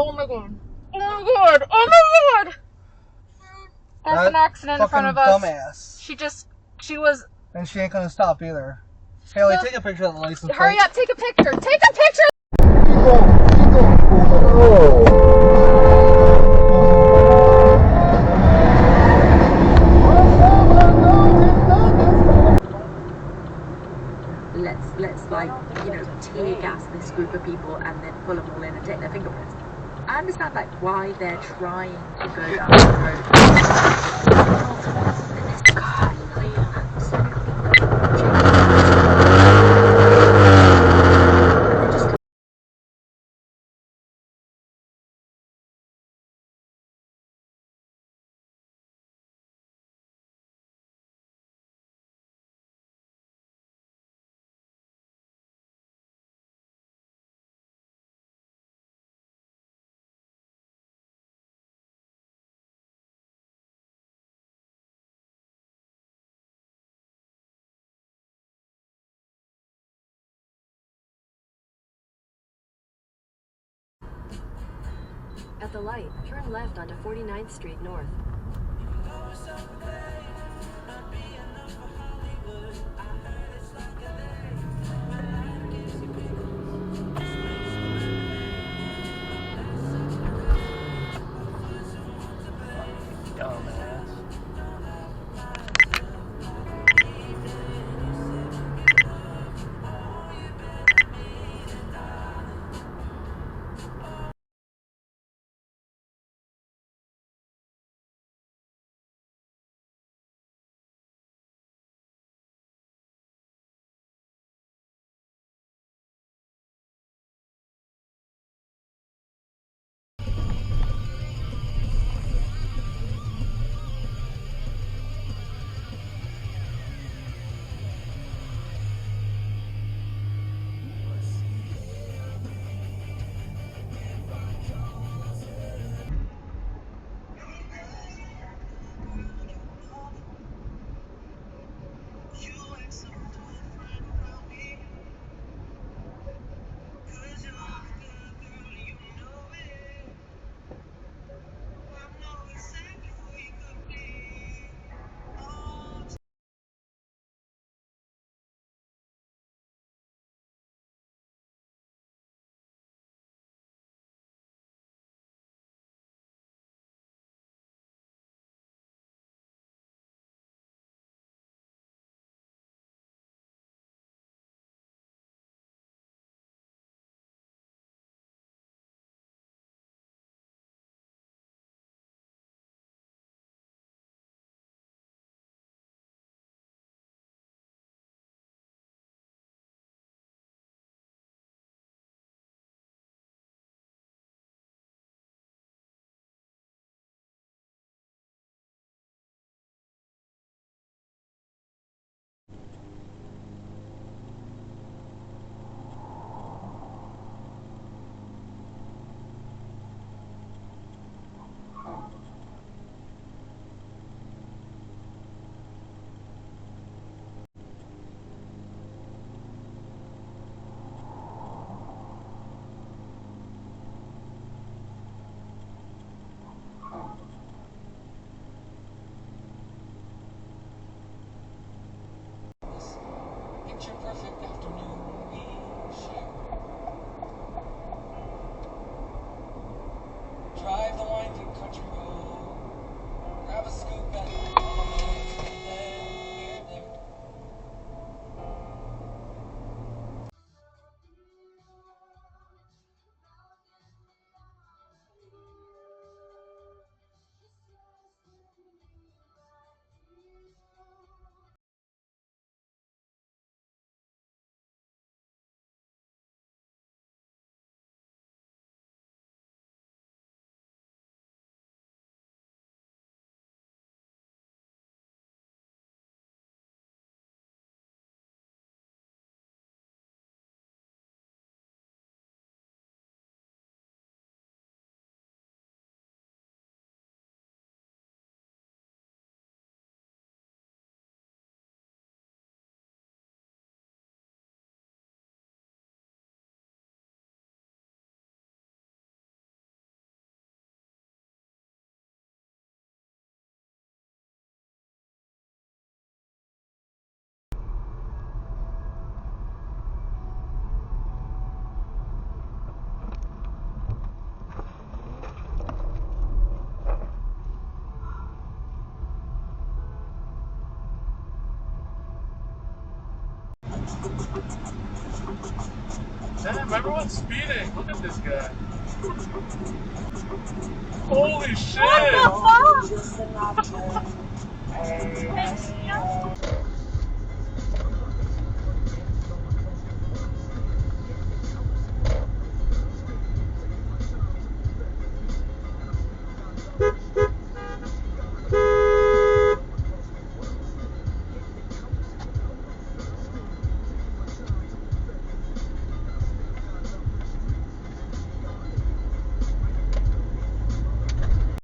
Oh my god. Oh my god. Oh my god. There's an accident in front of us. Dumbass. She was. And she ain't gonna stop either. Haley, take a picture of the license plate. Hurry up, take a picture. Take a picture! Let's like, you know, tear gas this group of people and then pull them all in and take their fingerprints. I understand like why they're trying to go down the road. God. At the light, turn left onto 49th Street North. everyone's speeding. Look at this guy. Holy shit! What the fuck?